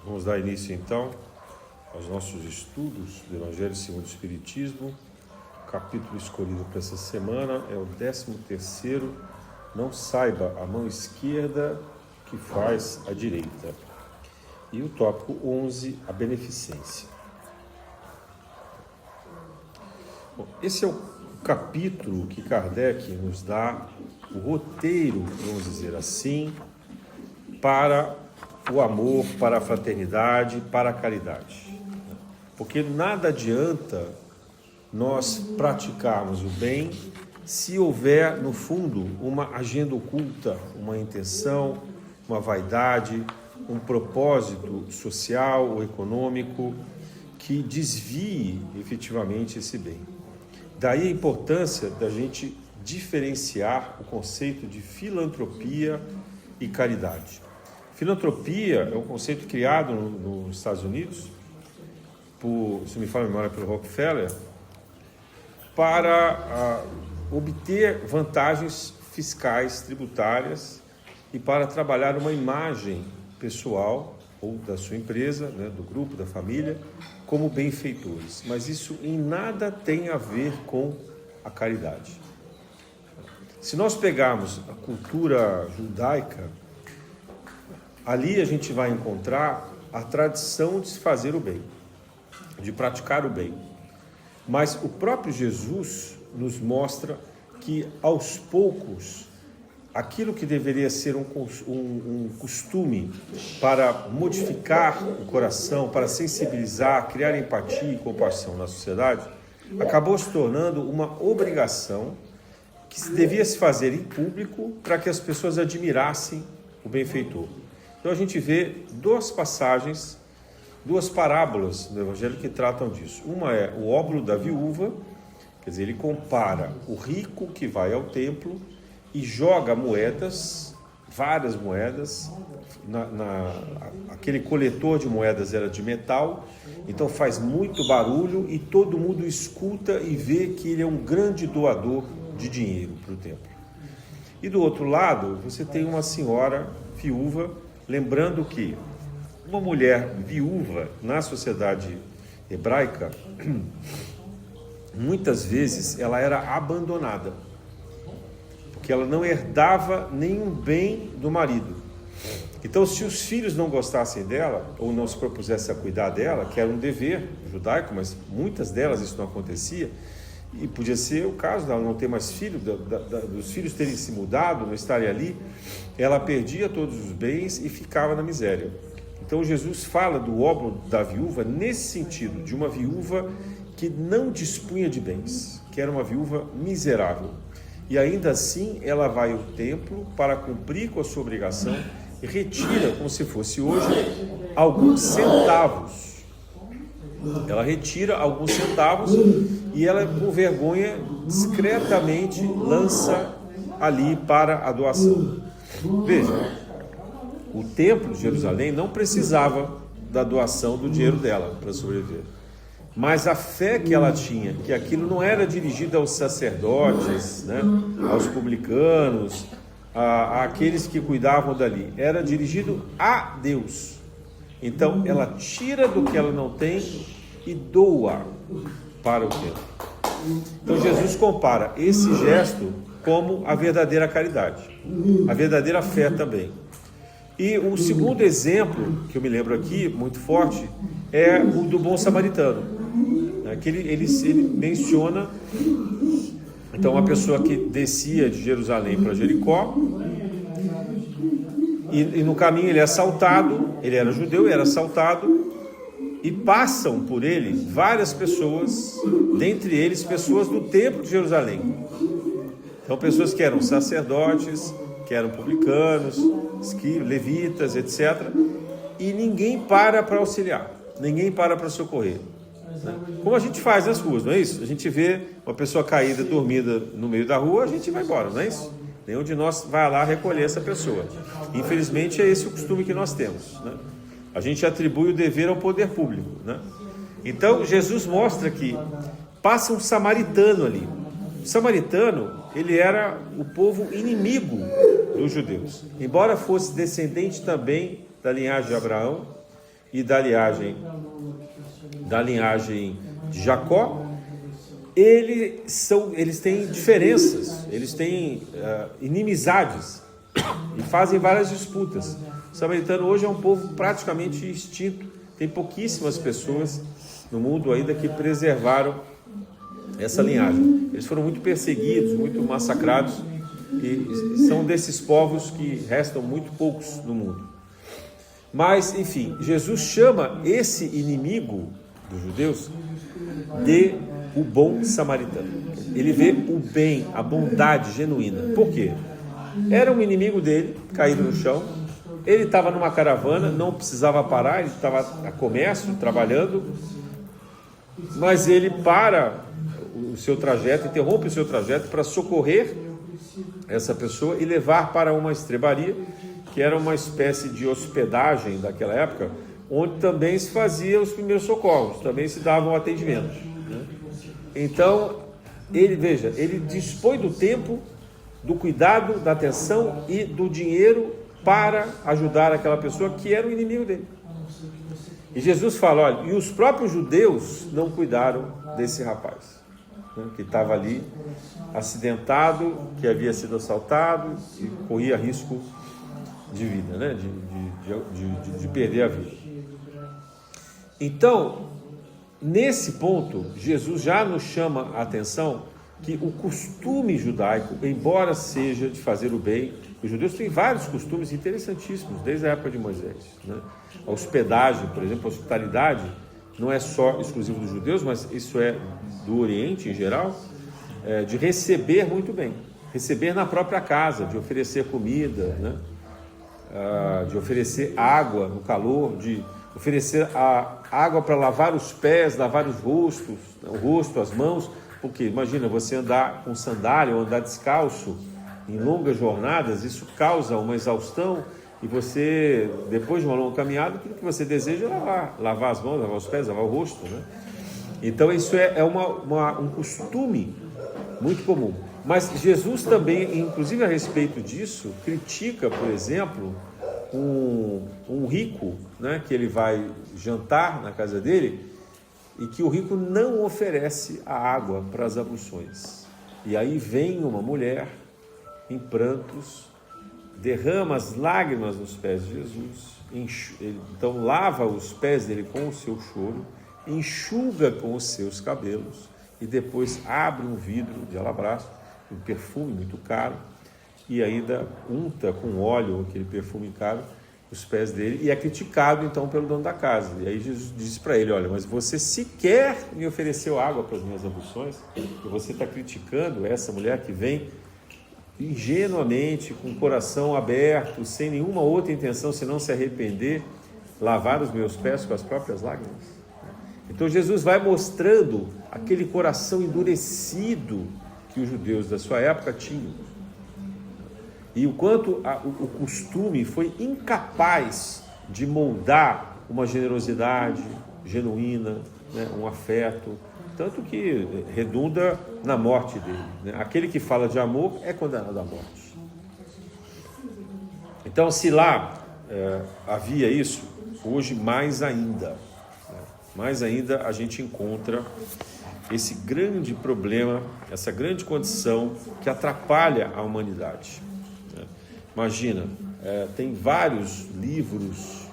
Vamos dar início então aos nossos estudos do Evangelho segundo o Espiritismo. O capítulo escolhido para essa semana é o 13º, não saiba a mão esquerda que faz a direita. E o tópico 11, a beneficência. Bom, esse é o capítulo que Kardec nos dá o roteiro, vamos dizer assim, para o amor, para a fraternidade, para a caridade. Porque nada adianta nós praticarmos o bem se houver, no fundo, uma agenda oculta, uma intenção, uma vaidade, um propósito social ou econômico que desvie efetivamente esse bem. Daí a importância da gente diferenciar o conceito de filantropia e caridade. Filantropia é um conceito criado nos Estados Unidos, se me fala a memória, pelo Rockefeller, para obter vantagens fiscais, tributárias e para trabalhar uma imagem pessoal ou da sua empresa, né, do grupo, da família, como benfeitores. Mas isso em nada tem a ver com a caridade. Se nós pegarmos a cultura judaica, ali a gente vai encontrar a tradição de se fazer o bem, de praticar o bem. Mas o próprio Jesus nos mostra que, aos poucos, aquilo que deveria ser um costume para modificar o coração, para sensibilizar, criar empatia e compaixão na sociedade, acabou se tornando uma obrigação que devia se fazer em público para que as pessoas admirassem o benfeitor. Então a gente vê duas passagens, duas parábolas no Evangelho que tratam disso. Uma é o óbolo da viúva, quer dizer, ele compara o rico que vai ao templo e joga moedas, várias moedas, aquele coletor de moedas era de metal, então faz muito barulho e todo mundo escuta e vê que ele é um grande doador de dinheiro para o templo. E do outro lado, você tem uma senhora viúva, lembrando que uma mulher viúva na sociedade hebraica, muitas vezes ela era abandonada, porque ela não herdava nenhum bem do marido. Então, se os filhos não gostassem dela, ou não se propusessem a cuidar dela, que era um dever judaico, mas muitas delas isso não acontecia, e podia ser o caso dela não ter mais filhos, dos filhos terem se mudado, não estarem ali, ela perdia todos os bens e ficava na miséria. Então Jesus fala do óbolo da viúva nesse sentido, de uma viúva que não dispunha de bens, que era uma viúva miserável. E ainda assim ela vai ao templo para cumprir com a sua obrigação e retira, como se fosse hoje, alguns centavos. Ela retira alguns centavos e ela, com vergonha, discretamente lança ali para a doação. Veja, o templo de Jerusalém não precisava da doação do dinheiro dela para sobreviver. Mas a fé que ela tinha, que aquilo não era dirigido aos sacerdotes, né, aos publicanos, àqueles que cuidavam dali, era dirigido a Deus. Então ela tira do que ela não tem e doa para o templo. Então Jesus compara esse gesto como a verdadeira caridade, a verdadeira fé também. E o segundo exemplo que eu me lembro aqui, muito forte, é o do bom samaritano. Que ele menciona, então, uma pessoa que descia de Jerusalém para Jericó, e no caminho ele é assaltado, ele era judeu, era assaltado, e passam por ele várias pessoas, dentre eles pessoas do templo de Jerusalém. Então, pessoas que eram sacerdotes, que eram publicanos, levitas, etc. E ninguém para auxiliar, ninguém para socorrer. Como a gente faz nas ruas, não é isso? A gente vê uma pessoa caída, dormida no meio da rua, a gente vai embora, não é isso? Nenhum de nós vai lá recolher essa pessoa. Infelizmente é esse o costume que nós temos, né? A gente atribui o dever ao poder público, né? Então Jesus mostra que passa um samaritano ali. O samaritano, ele era o povo inimigo dos judeus. Embora fosse descendente também da linhagem de Abraão, e da linhagem de Jacó, eles têm diferenças, eles têm inimizades e fazem várias disputas. O samaritano hoje é um povo praticamente extinto, tem pouquíssimas pessoas no mundo ainda que preservaram essa linhagem. Eles foram muito perseguidos, muito massacrados, e são desses povos que restam muito poucos no mundo. Mas, enfim, Jesus chama esse inimigo dos judeus de o bom samaritano. Ele vê o bem, a bondade genuína. Por quê? Era um inimigo dele, caído no chão. Ele estava numa caravana, não precisava parar, ele estava a comércio, trabalhando, mas ele para o seu trajeto, interrompe o seu trajeto para socorrer essa pessoa e levar para uma estrebaria, que era uma espécie de hospedagem daquela época, onde também se fazia os primeiros socorros, também se dava um atendimento, né? Então, ele dispõe do tempo, do cuidado, da atenção e do dinheiro para ajudar aquela pessoa que era o inimigo dele. E Jesus fala, olha, e os próprios judeus não cuidaram desse rapaz, né, que estava ali acidentado, que havia sido assaltado e corria risco de vida, né, de perder a vida. Então, nesse ponto, Jesus já nos chama a atenção que o costume judaico, embora seja de fazer o bem, os judeus têm vários costumes interessantíssimos, desde a época de Moisés, né? A hospedagem, por exemplo, a hospitalidade, não é só exclusivo dos judeus, mas isso é do Oriente em geral, de receber muito bem, receber na própria casa, de oferecer comida, né? De oferecer água no calor, de oferecer a água para lavar os pés, lavar os rostos, o rosto, as mãos, porque imagina você andar com sandália ou andar descalço em longas jornadas, isso causa uma exaustão e você, depois de uma longa caminhada, tudo que você deseja é lavar as mãos, lavar os pés, lavar o rosto, né? Então isso é um costume muito comum. Mas Jesus também, inclusive a respeito disso, critica, por exemplo, um rico, né, que ele vai jantar na casa dele e que o rico não oferece a água para as abluções. E aí vem uma mulher em prantos, derrama as lágrimas nos pés de Jesus, então lava os pés dele com o seu choro, enxuga com os seus cabelos e depois abre um vidro de alabastro, um perfume muito caro, e ainda unta com óleo aquele perfume caro os pés dele, e é criticado então pelo dono da casa. E aí Jesus diz para ele, olha, mas você sequer me ofereceu água para as minhas abluções, e você está criticando essa mulher que vem ingenuamente, com o coração aberto, sem nenhuma outra intenção senão se arrepender, lavar os meus pés com as próprias lágrimas. Então Jesus vai mostrando aquele coração endurecido que os judeus da sua época tinham, e o quanto o costume foi incapaz de moldar uma generosidade genuína, né, um afeto, tanto que redunda na morte dele, né? Aquele que fala de amor é condenado à morte. Então, se lá havia isso, hoje mais ainda, né? Mais ainda a gente encontra esse grande problema, essa grande condição que atrapalha a humanidade. Imagina, tem vários livros,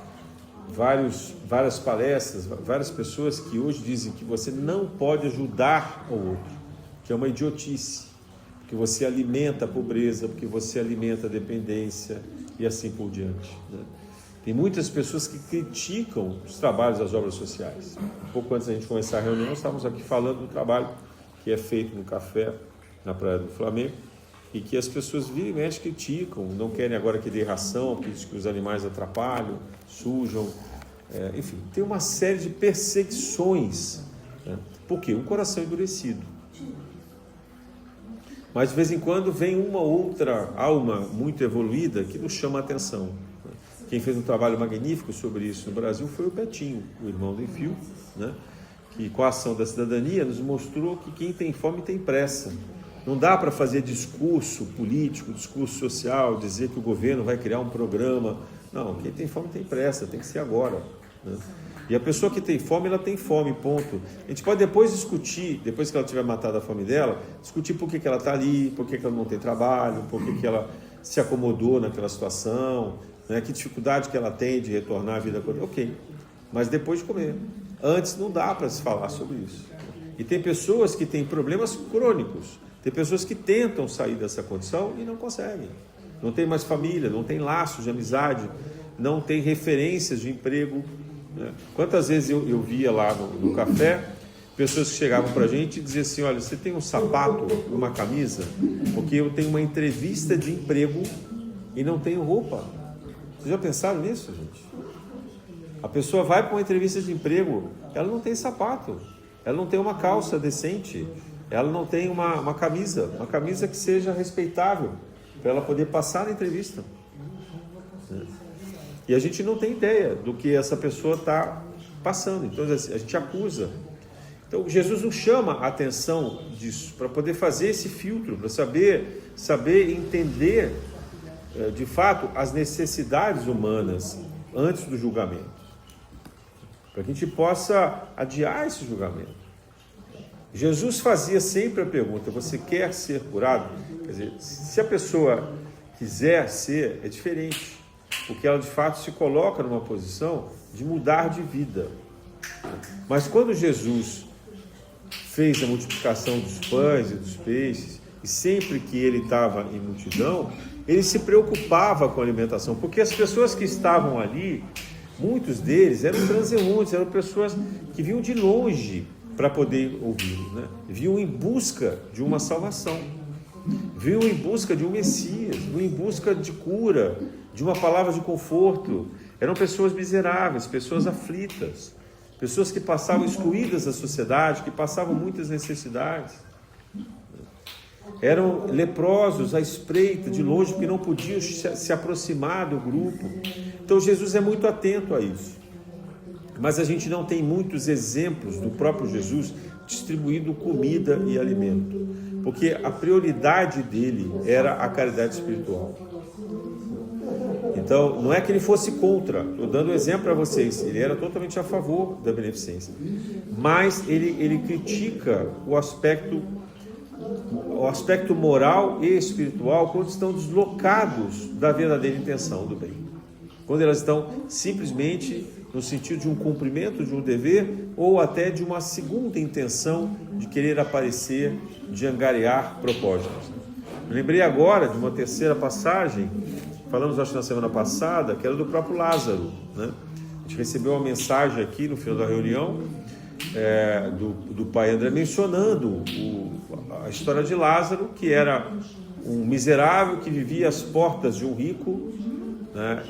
várias palestras, várias pessoas que hoje dizem que você não pode ajudar o outro, que é uma idiotice, porque você alimenta a pobreza, porque você alimenta a dependência e assim por diante, né? Tem muitas pessoas que criticam os trabalhos das obras sociais. Um pouco antes da gente começar a reunião, estávamos aqui falando do trabalho que é feito no café, na Praia do Flamengo, e que as pessoas viram e mexem, criticam, não querem agora que dê ração, porque dizem que os animais atrapalham, sujam, enfim, tem uma série de perseguições, né? Por quê? Um coração endurecido. Mas de vez em quando vem uma outra alma muito evoluída que nos chama a atenção, né? Quem fez um trabalho magnífico sobre isso no Brasil foi o Betinho, o irmão do Enfio, né? Que com a ação da cidadania nos mostrou que quem tem fome tem pressa. Não dá para fazer discurso político, discurso social, dizer que o governo vai criar um programa. Não, quem tem fome tem pressa, tem que ser agora. né? E a pessoa que tem fome, ela tem fome, ponto. A gente pode depois discutir, depois que ela tiver matado a fome dela, discutir por que ela está ali, por que ela não tem trabalho, por que ela se acomodou naquela situação, né? Que dificuldade que ela tem de retornar à vida. Ok, mas depois de comer. Antes não dá para se falar sobre isso. E tem pessoas que têm problemas crônicos, tem pessoas que tentam sair dessa condição e não conseguem. Não tem mais família, não tem laços de amizade, não tem referências de emprego. Quantas vezes eu via lá no café pessoas que chegavam para a gente e diziam assim: olha, você tem um sapato, uma camisa? Porque eu tenho uma entrevista de emprego e não tenho roupa. Vocês já pensaram nisso, gente? A pessoa vai para uma entrevista de emprego, ela não tem sapato, ela não tem uma calça decente, ela não tem uma camisa que seja respeitável para ela poder passar na entrevista. E a gente não tem ideia do que essa pessoa está passando, então a gente acusa. Então Jesus nos chama a atenção disso, para poder fazer esse filtro, para saber entender de fato as necessidades humanas antes do julgamento, para que a gente possa adiar esse julgamento. Jesus fazia sempre a pergunta: você quer ser curado? Quer dizer, se a pessoa quiser ser, é diferente, porque ela de fato se coloca numa posição de mudar de vida. Mas quando Jesus fez a multiplicação dos pães e dos peixes, e sempre que ele estava em multidão, ele se preocupava com a alimentação, porque as pessoas que estavam ali, muitos deles eram transeuntes, eram pessoas que vinham de longe para poder ouvi-lo, né? Vinham em busca de uma salvação, vinham em busca de um Messias, vinham em busca de cura, de uma palavra de conforto. Eram pessoas miseráveis, pessoas aflitas, pessoas que passavam excluídas da sociedade, que passavam muitas necessidades. Eram leprosos à espreita, de longe, porque não podiam se aproximar do grupo. Então Jesus é muito atento a isso. Mas a gente não tem muitos exemplos do próprio Jesus distribuindo comida e alimento, porque a prioridade dele era a caridade espiritual. Então, não é que ele fosse contra, estou dando exemplo para vocês, ele era totalmente a favor da beneficência, mas ele critica o aspecto moral e espiritual quando estão deslocados da verdadeira intenção do bem, quando elas estão simplesmente no sentido de um cumprimento de um dever ou até de uma segunda intenção de querer aparecer, de angariar propósitos. Me lembrei agora de uma terceira passagem, falamos acho na semana passada, que era do próprio Lázaro, né? A gente recebeu uma mensagem aqui no final da reunião do pai André mencionando a história de Lázaro, que era um miserável que vivia às portas de um rico, né?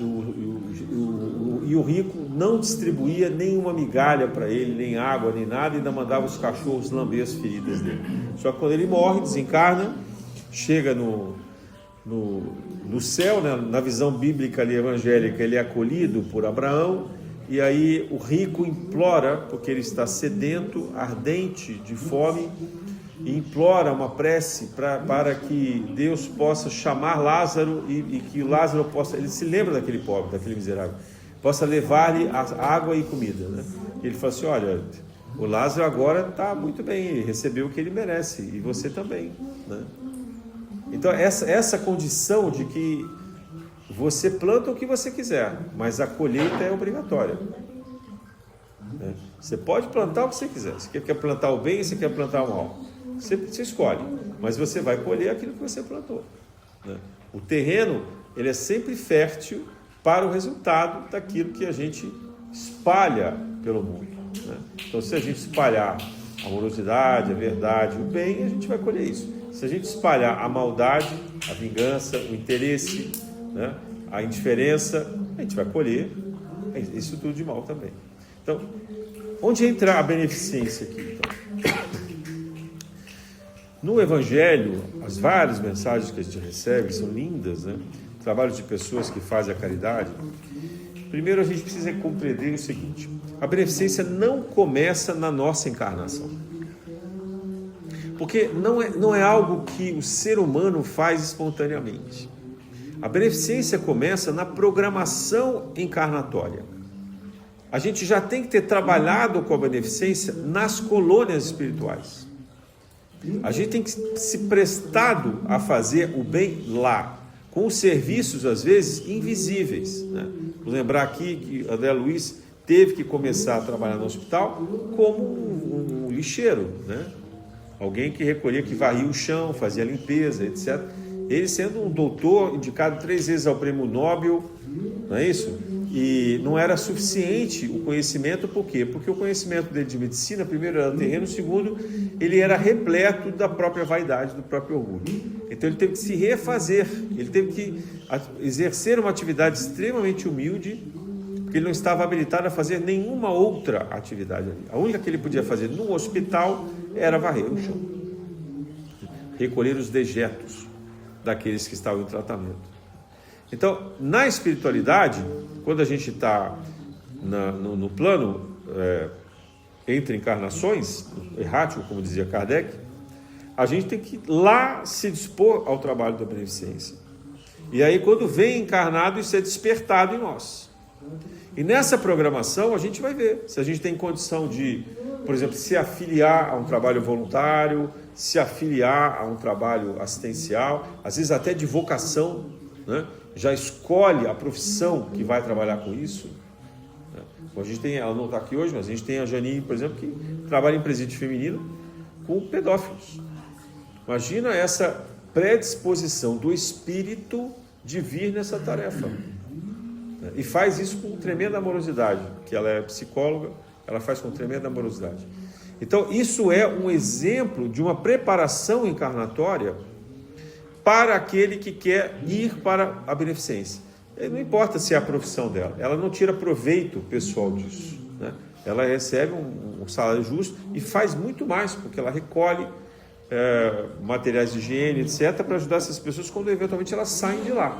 E o rico não distribuía nenhuma migalha para ele, nem água, nem nada, e ainda mandava os cachorros lamber as feridas dele. Só que quando ele morre, desencarna, chega no céu, né? Na visão bíblica ali, evangélica, ele é acolhido por Abraão, e aí o rico implora, porque ele está sedento, ardente de fome, e implora uma prece para que Deus possa chamar Lázaro e que Lázaro possa, ele se lembra daquele pobre, daquele miserável, possa levar-lhe água e comida, né? Ele fala assim: olha, o Lázaro agora está muito bem, ele recebeu o que ele merece, e você também, né? Então essa condição de que você planta o que você quiser, mas a colheita é obrigatória, né? Você pode plantar o que você quiser, você quer plantar o bem, você quer plantar o mal, você escolhe, mas você vai colher aquilo que você plantou, né? O terreno, ele é sempre fértil para o resultado daquilo que a gente espalha pelo mundo, né? Então, se a gente espalhar a amorosidade, a verdade, o bem, a gente vai colher isso. Se a gente espalhar a maldade, a vingança, o interesse, né, a indiferença, a gente vai colher isso tudo de mal também. Então, onde entra a beneficência aqui? Então? No Evangelho, as várias mensagens que a gente recebe são lindas, né? Trabalho de pessoas que fazem a caridade. Primeiro a gente precisa compreender o seguinte: a beneficência não começa na nossa encarnação, porque não é algo que o ser humano faz espontaneamente. A beneficência começa na programação encarnatória. a gente já tem que ter trabalhado com a beneficência nas colônias espirituais. A gente tem que se prestado a fazer o bem lá, com os serviços, às vezes, invisíveis, né? Vou lembrar aqui que André Luiz teve que começar a trabalhar no hospital como um lixeiro, né? Alguém que recolhia, que varria o chão, fazia limpeza, etc. Ele sendo um doutor, indicado 3 vezes ao prêmio Nobel, não é isso? E não era suficiente o conhecimento, por quê? Porque o conhecimento dele de medicina, primeiro era terreno, segundo, ele era repleto da própria vaidade, do próprio orgulho. Então ele teve que se refazer, ele teve que exercer uma atividade extremamente humilde, porque ele não estava habilitado a fazer nenhuma outra atividade ali. A única que ele podia fazer no hospital era varrer o chão, recolher os dejetos daqueles que estavam em tratamento. Então, na espiritualidade, quando a gente está no plano entre encarnações, errático, como dizia Kardec, a gente tem que lá se dispor ao trabalho da beneficência. E aí, quando vem encarnado, isso é despertado em nós. E nessa programação, a gente vai ver se a gente tem condição de, por exemplo, se afiliar a um trabalho voluntário, se afiliar a um trabalho assistencial, às vezes até de vocação, né? Já escolhe a profissão que vai trabalhar com isso. A gente tem, ela não está aqui hoje, mas a gente tem a Janine, por exemplo, que trabalha em presídio feminino com pedófilos. Imagina essa predisposição do espírito de vir nessa tarefa. E faz isso com tremenda amorosidade, que ela é psicóloga, ela faz com tremenda amorosidade. Então, isso é um exemplo de uma preparação encarnatória para aquele que quer ir para a beneficência. Não importa se é a profissão dela, ela não tira proveito pessoal disso, né? Ela recebe um salário justo e faz muito mais, porque ela recolhe materiais de higiene, etc., para ajudar essas pessoas quando eventualmente elas saem de lá.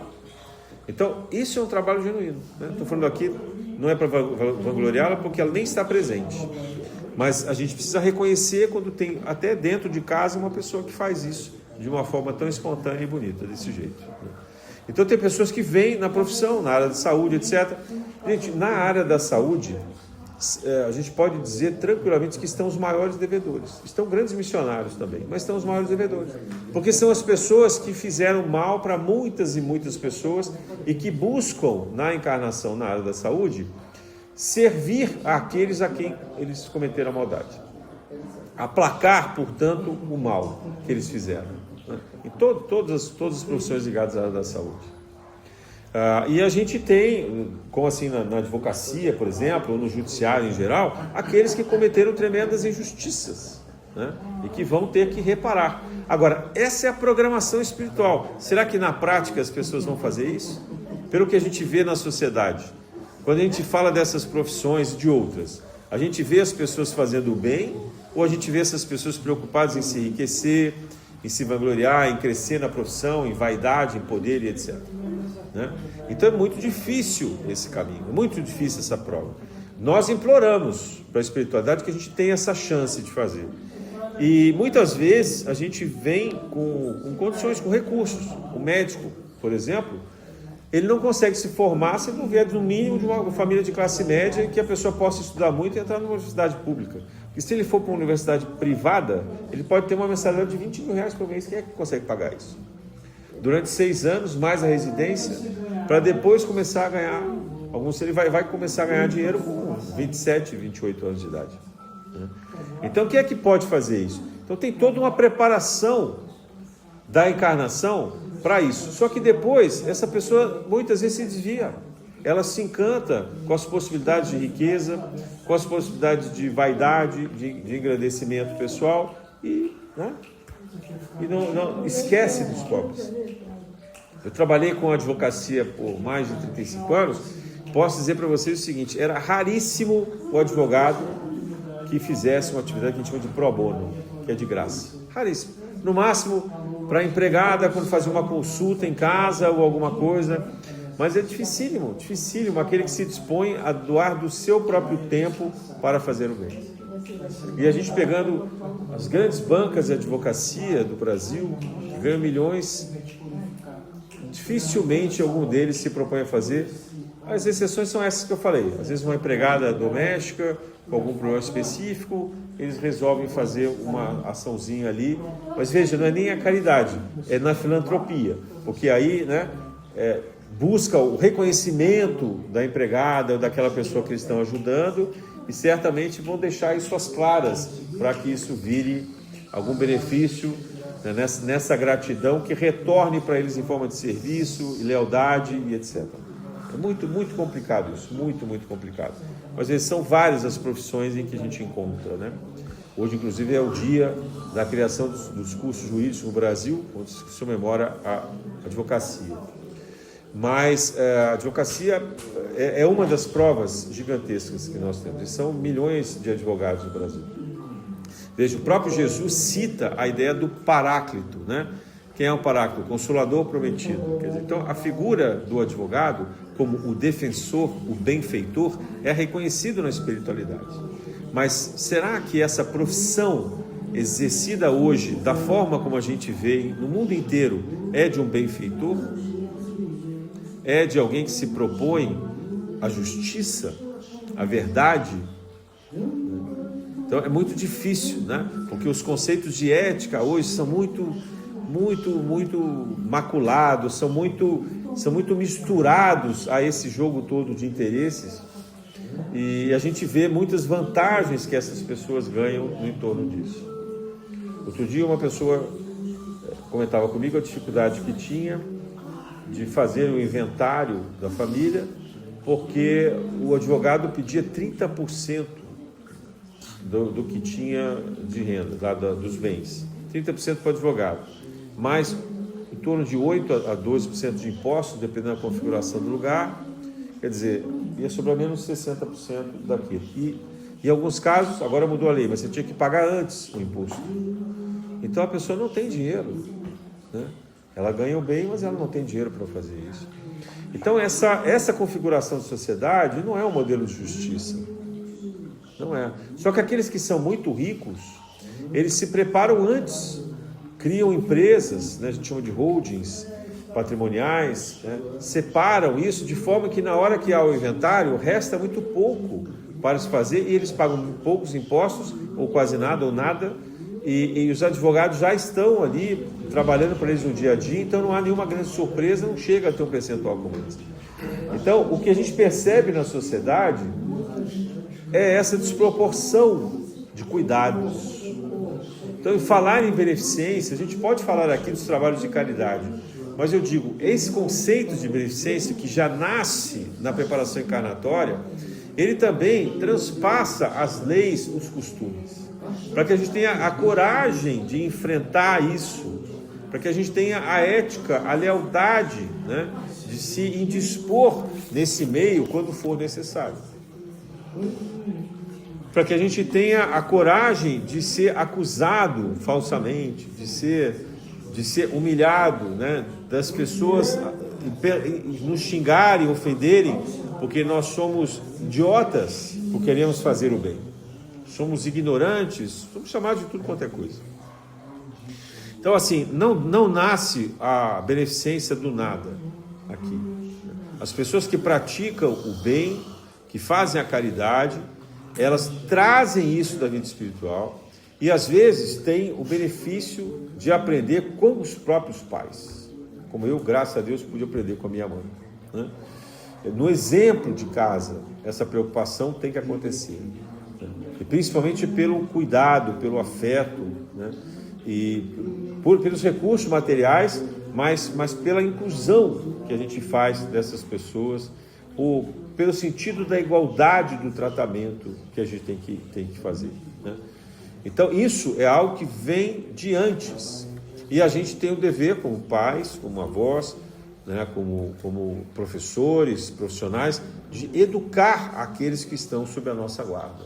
Então, isso é um trabalho genuíno, né? Estou falando aqui, não é para vangloriá-la, porque ela nem está presente. Mas a gente precisa reconhecer quando tem, até dentro de casa, uma pessoa que faz isso de uma forma tão espontânea e bonita, desse jeito. Então tem pessoas que vêm na profissão, na área de saúde, etc. Gente, na área da saúde, a gente pode dizer tranquilamente que estão os maiores devedores. Estão grandes missionários também, mas estão os maiores devedores. Porque são as pessoas que fizeram mal para muitas e muitas pessoas e que buscam, na encarnação na área da saúde, servir àqueles a quem eles cometeram a maldade. Aplacar, portanto, o mal que eles fizeram. Em todas as profissões ligadas à área da saúde. E a gente tem, como assim na advocacia, por exemplo, ou no judiciário em geral, aqueles que cometeram tremendas injustiças, né? E que vão ter que reparar. Agora, essa é a programação espiritual. Será que na prática as pessoas vão fazer isso? Pelo que a gente vê na sociedade, quando a gente fala dessas profissões e de outras, a gente vê as pessoas fazendo o bem, ou a gente vê essas pessoas preocupadas em se enriquecer, em se vangloriar, em crescer na profissão, em vaidade, em poder e etc. Né? Então é muito difícil esse caminho, é muito difícil essa prova. Nós imploramos para a espiritualidade que a gente tenha essa chance de fazer. E muitas vezes a gente vem com condições, com recursos. O médico, por exemplo, ele não consegue se formar se não vier no mínimo de uma família de classe média que a pessoa possa estudar muito e entrar numa universidade pública. E se ele for para uma universidade privada, ele pode ter uma mensalidade de 20 mil reais por mês. Quem é que consegue pagar isso? Durante 6 anos, mais a residência, para depois começar a ganhar. Ele vai começar a ganhar dinheiro com 27, 28 anos de idade. Então, quem é que pode fazer isso? Então, tem toda uma preparação da encarnação para isso. Só que depois, essa pessoa muitas vezes se desvia. Ela se encanta com as possibilidades de riqueza, com as possibilidades de vaidade, de engrandecimento pessoal e não esquece dos pobres. Eu trabalhei com advocacia por mais de 35 anos, posso dizer para vocês o seguinte, era raríssimo o advogado que fizesse uma atividade que a gente chama de pro bono, que é de graça. Raríssimo. No máximo, para a empregada, quando fazia uma consulta em casa ou alguma coisa. Mas é dificílimo aquele que se dispõe a doar do seu próprio tempo para fazer o bem. E a gente pegando as grandes bancas de advocacia do Brasil, que ganham milhões, dificilmente algum deles se propõe a fazer As exceções são essas que eu falei. Às vezes uma empregada doméstica, com algum problema específico, eles resolvem fazer uma açãozinha ali. Mas veja, não é nem a caridade, é na filantropia. Porque aí, né, busca o reconhecimento da empregada ou daquela pessoa que eles estão ajudando e certamente vão deixar isso às claras para que isso vire algum benefício, né, nessa gratidão que retorne para eles em forma de serviço, e lealdade e etc. É muito, muito complicado isso, muito, muito complicado. Mas vezes são várias as profissões em que a gente encontra, né? Hoje, inclusive, é o dia da criação dos cursos jurídicos no Brasil, onde se comemora a advocacia. Mas a advocacia é uma das provas gigantescas que nós temos. E são milhões de advogados no Brasil. Veja, o próprio Jesus cita a ideia do Paráclito, né? Quem é o Paráclito? O Consolador prometido. Quer dizer, então, a figura do advogado, como o defensor, o benfeitor, é reconhecido na espiritualidade. Mas será que essa profissão exercida hoje, da forma como a gente vê no mundo inteiro, é de um benfeitor? É de alguém que se propõe a justiça, a verdade? Então é muito difícil, né? Porque os conceitos de ética hoje são muito maculados, são muito misturados a esse jogo todo de interesses, e a gente vê muitas vantagens que essas pessoas ganham no entorno disso. Outro dia uma pessoa comentava comigo a dificuldade que tinha de fazer o inventário da família, porque o advogado pedia 30% do que tinha de renda, dos bens, 30% para o advogado, mais em torno de 8% a 12% de impostos, dependendo da configuração do lugar. Quer dizer, ia sobrar menos 60% daquilo. E em alguns casos, agora mudou a lei, mas você tinha que pagar antes o imposto. Então a pessoa não tem dinheiro, né? Ela ganha o bem, mas ela não tem dinheiro para fazer isso. Então essa configuração de sociedade não é um modelo de justiça. Não é. Só que aqueles que são muito ricos, eles se preparam antes, criam empresas, né, a gente chama de holdings patrimoniais, né, separam isso de forma que na hora que há o inventário, resta muito pouco para se fazer e eles pagam poucos impostos, ou quase nada, ou nada, e os advogados já estão ali trabalhando para eles no dia a dia, então não há nenhuma grande surpresa, não chega a ter um percentual como esse. Então, o que a gente percebe na sociedade é essa desproporção de cuidados. Então, em falar em beneficência, a gente pode falar aqui dos trabalhos de caridade, mas eu digo, esse conceito de beneficência que já nasce na preparação encarnatória, ele também transpassa as leis, os costumes, para que a gente tenha a coragem de enfrentar isso, para que a gente tenha a ética, a lealdade, né, de se indispor nesse meio quando for necessário. Para que a gente tenha a coragem de ser acusado falsamente, de ser humilhado, né, das pessoas nos xingarem, ofenderem, porque nós somos idiotas, porque queremos fazer o bem. Somos ignorantes, somos chamados de tudo quanto é coisa. Então, assim, não nasce a beneficência do nada aqui. As pessoas que praticam o bem, que fazem a caridade, elas trazem isso da vida espiritual e às vezes têm o benefício de aprender com os próprios pais, como eu, graças a Deus, pude aprender com a minha mãe, né? No exemplo de casa, essa preocupação tem que acontecer, né? E principalmente pelo cuidado, pelo afeto, né? E pelos recursos materiais, mas pela inclusão que a gente faz dessas pessoas, pelo sentido da igualdade do tratamento que a gente tem que fazer, né? Então isso é algo que vem de antes, e a gente tem o dever como pais, como avós, né, como professores, profissionais, de educar aqueles que estão sob a nossa guarda,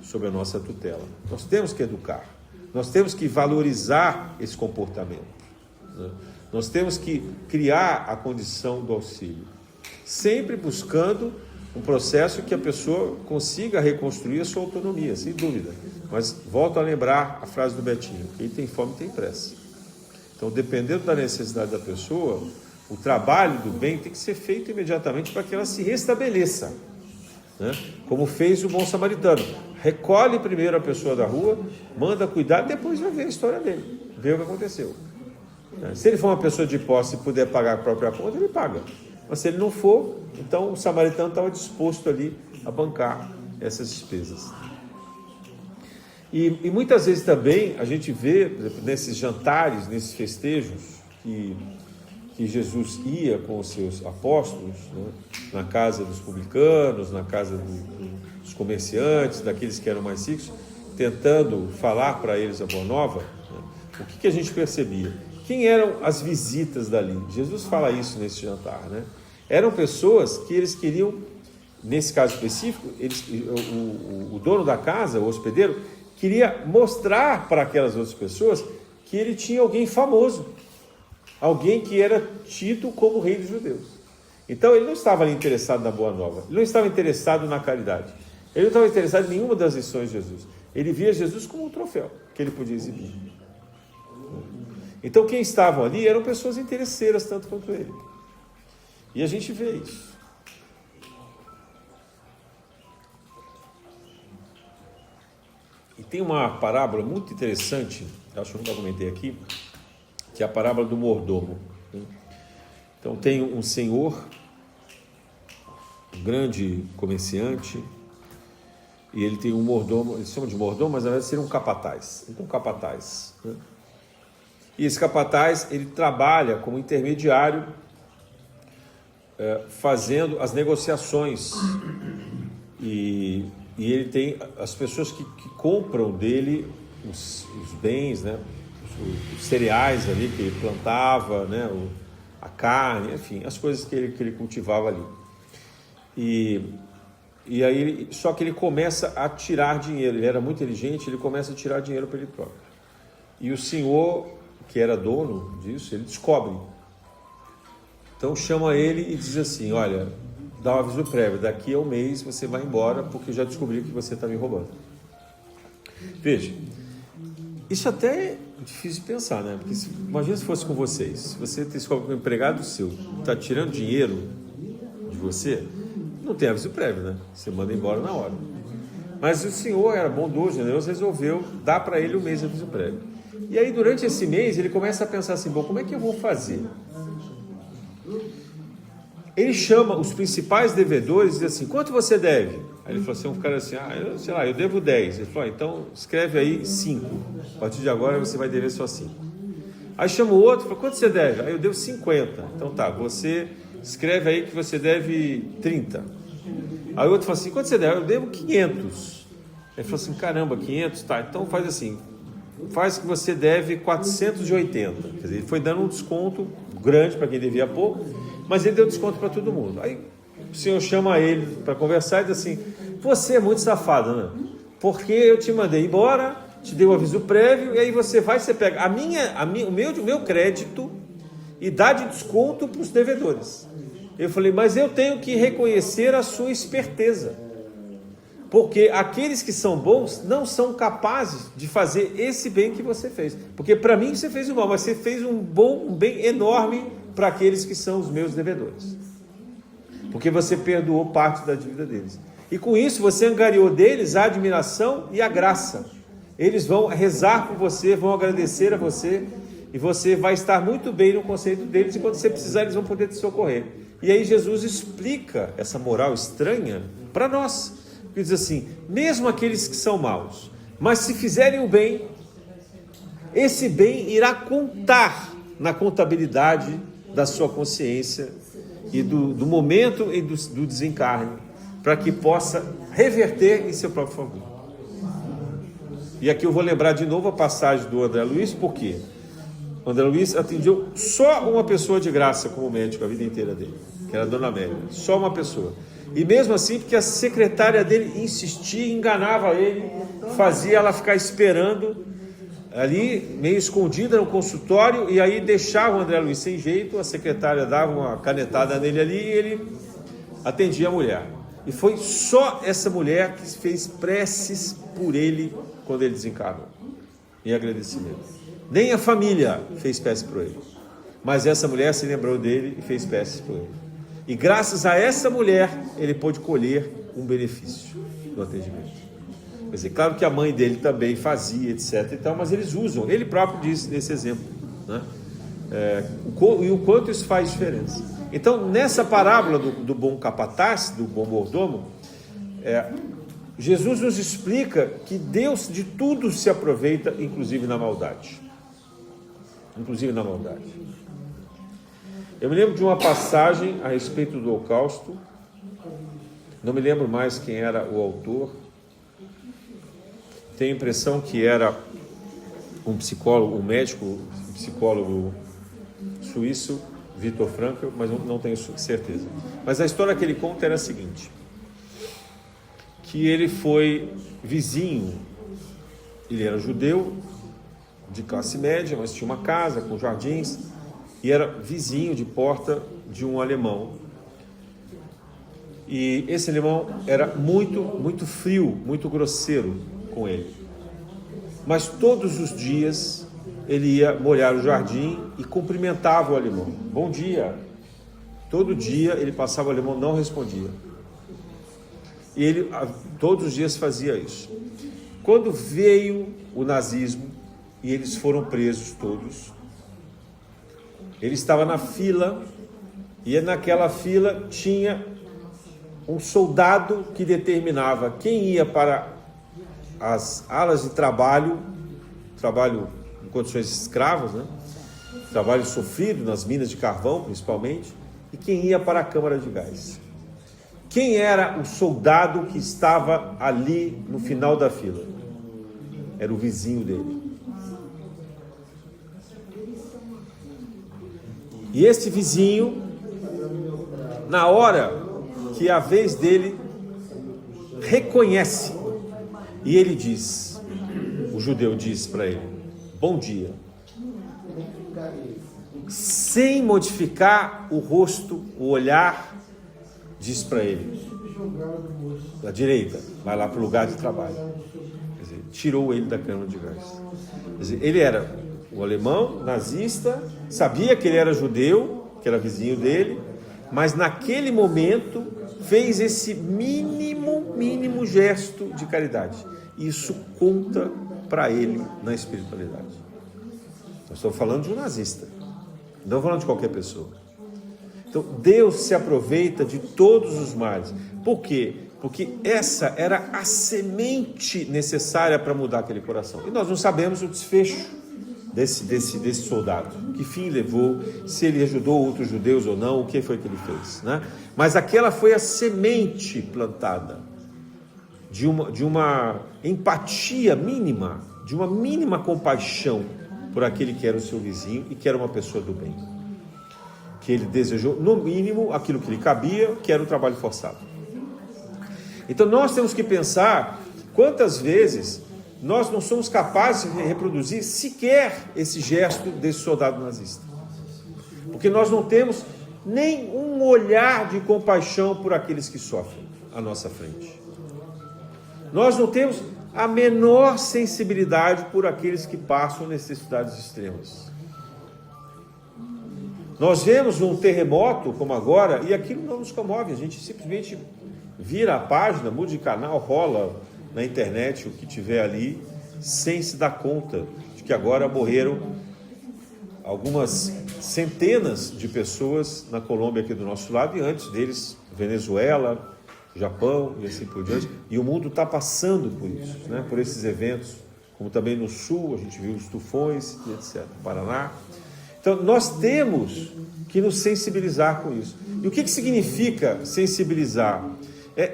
sob a nossa tutela. Nós temos que educar, nós temos que valorizar esse comportamento, né? Nós temos que criar a condição do auxílio, sempre buscando um processo que a pessoa consiga reconstruir a sua autonomia, sem dúvida. Mas volto a lembrar a frase do Betinho: quem tem fome tem pressa. Então, dependendo da necessidade da pessoa, o trabalho do bem tem que ser feito imediatamente para que ela se restabeleça, né? Como fez o bom samaritano. Recolhe primeiro a pessoa da rua, manda cuidar, depois vai ver a história dele, ver o que aconteceu. Se ele for uma pessoa de posse e puder pagar a própria conta, ele paga. Mas se ele não for, então o samaritano estava disposto ali a bancar essas despesas. E muitas vezes também a gente vê, por exemplo, nesses jantares, nesses festejos que Jesus ia com os seus apóstolos, né, na casa dos publicanos, na casa dos comerciantes, daqueles que eram mais ricos, tentando falar para eles a boa nova, né, o que a gente percebia? Quem eram as visitas dali? Jesus fala isso nesse jantar, né? Eram pessoas que eles queriam, nesse caso específico, o dono da casa, o hospedeiro, queria mostrar para aquelas outras pessoas que ele tinha alguém famoso, alguém que era tido como rei dos judeus. Então ele não estava ali interessado na boa nova, ele não estava interessado na caridade, ele não estava interessado em nenhuma das lições de Jesus. Ele via Jesus como um troféu que ele podia exibir. Então quem estavam ali eram pessoas interesseiras tanto quanto ele. E a gente vê isso. E tem uma parábola muito interessante, acho que eu nunca comentei aqui, que é a parábola do mordomo. Então tem um senhor, um grande comerciante, e ele tem um mordomo, eles chamam de mordomo, mas na verdade seria um capataz. Então capataz, né? E esse capataz, ele trabalha como intermediário, fazendo as negociações, e ele tem as pessoas que compram dele os bens, né? Os cereais ali que ele plantava, né? A carne, enfim, as coisas que ele cultivava ali. E aí, só que ele começa a tirar dinheiro, ele era muito inteligente, ele começa a tirar dinheiro para ele próprio. E o senhor, que era dono disso, ele descobre. Então chama ele e diz assim: olha, dá um aviso prévio, daqui a um mês você vai embora, porque eu já descobri que você está me roubando. Veja, isso até é difícil de pensar, né? Porque imagina se fosse com vocês, se você descobre que um empregado seu está tirando dinheiro de você, não tem aviso prévio, né? Você manda embora na hora. Mas o senhor era bondoso, generoso, resolveu dar para ele um mês de aviso prévio. E aí durante esse mês ele começa a pensar assim: bom, como é que eu vou fazer? Ele chama os principais devedores e diz assim: quanto você deve? Aí ele falou assim, um cara assim: eu devo 10. Ele falou: então escreve aí 5. A partir de agora você vai dever só 5. Aí chama o outro e falou: quanto você deve? Aí eu devo 50. Então tá, você escreve aí que você deve 30. Aí o outro falou assim: quanto você deve? Eu devo 500. Ele falou assim: caramba, 500? Tá, então faz assim, faz que você deve 480. Quer dizer, ele foi dando um desconto grande para quem devia pouco, mas ele deu desconto para todo mundo. Aí o senhor chama ele para conversar e diz assim: você é muito safado, né? Porque eu te mandei embora, te dei um aviso prévio, e aí você pega o meu crédito e dá de desconto para os devedores. Eu falei: mas eu tenho que reconhecer a sua esperteza, porque aqueles que são bons não são capazes de fazer esse bem que você fez, porque para mim você fez o mal, mas você fez um bem enorme para aqueles que são os meus devedores, porque você perdoou parte da dívida deles, e com isso você angariou deles a admiração e a graça. Eles vão rezar por você, vão agradecer a você, e você vai estar muito bem no conceito deles, e quando você precisar eles vão poder te socorrer. E aí Jesus explica essa moral estranha para nós, que diz assim: mesmo aqueles que são maus, mas se fizerem o bem, esse bem irá contar na contabilidade da sua consciência e do momento e do desencarne, para que possa reverter em seu próprio favor. E aqui eu vou lembrar de novo a passagem do André Luiz, porque o André Luiz atendeu só uma pessoa de graça como médico a vida inteira dele, que era a Dona Amélia, só uma pessoa. E mesmo assim, porque a secretária dele insistia, enganava ele, fazia ela ficar esperando ali, meio escondida no consultório, e aí deixava o André Luiz sem jeito, a secretária dava uma canetada nele ali e ele atendia a mulher. E foi só essa mulher que fez preces por ele quando ele desencarnou, em agradecimento. Nem a família fez prece por ele. Mas essa mulher se lembrou dele e fez peças por ele. E graças a essa mulher, ele pôde colher um benefício do atendimento. Quer dizer, claro que a mãe dele também fazia, etc. e tal, mas eles usam, ele próprio disse nesse exemplo, né? E o quanto isso faz diferença. Então, nessa parábola do bom capataz, do bom mordomo, Jesus nos explica que Deus de tudo se aproveita, inclusive na maldade. Inclusive na maldade. Eu me lembro de uma passagem a respeito do Holocausto, não me lembro mais quem era o autor, tenho a impressão que era um psicólogo, um médico, um psicólogo suíço, Viktor Frankl, mas não tenho certeza. Mas a história que ele conta era a seguinte, que ele foi vizinho, ele era judeu, de classe média, mas tinha uma casa com jardins, e era vizinho de porta de um alemão. E esse alemão era muito frio, muito grosseiro com ele. Mas todos os dias ele ia molhar o jardim e cumprimentava o alemão. Bom dia. Todo dia ele passava, o alemão não respondia. E ele todos os dias fazia isso. Quando veio o nazismo e eles foram presos todos, ele estava na fila e naquela fila tinha um soldado que determinava quem ia para as alas de trabalho em condições escravas, né? Trabalho sofrido nas minas de carvão, principalmente, e quem ia para a câmara de gás. Quem era o soldado que estava ali no final da fila? Era o vizinho dele. E esse vizinho, na hora que é a vez dele, reconhece, e ele diz, o judeu diz para ele, bom dia, sem modificar o rosto, o olhar, diz para ele, da direita, vai lá para o lugar de trabalho. Quer dizer, tirou ele da câmara de gás. Quer dizer, ele era o alemão, nazista, sabia que ele era judeu, que era vizinho dele, mas naquele momento fez esse mínimo gesto de caridade. Isso conta para ele na espiritualidade. Nós estamos falando de um nazista, não estamos falando de qualquer pessoa. Então Deus se aproveita de todos os males. Por quê? Porque essa era a semente necessária para mudar aquele coração. E nós não sabemos o desfecho desse soldado, que fim levou, se ele ajudou outros judeus ou não, o que foi que ele fez, né? Mas aquela foi a semente plantada de uma empatia mínima, de uma mínima compaixão por aquele que era o seu vizinho e que era uma pessoa do bem, que ele desejou, no mínimo, aquilo que lhe cabia, que era o trabalho forçado. Então nós temos que pensar quantas vezes nós não somos capazes de reproduzir sequer esse gesto desse soldado nazista. Porque nós não temos nem um olhar de compaixão por aqueles que sofrem à nossa frente. Nós não temos a menor sensibilidade por aqueles que passam necessidades extremas. Nós vemos um terremoto como agora e aquilo não nos comove, a gente simplesmente vira a página, muda de canal, rola na internet o que tiver ali, sem se dar conta de que agora morreram algumas centenas de pessoas na Colômbia aqui do nosso lado, e antes deles Venezuela, Japão e assim por diante, e o mundo está passando por isso, né? Por esses eventos, como também no sul, a gente viu os tufões e etc, no Paraná. Então nós temos que nos sensibilizar com isso. E o que significa sensibilizar?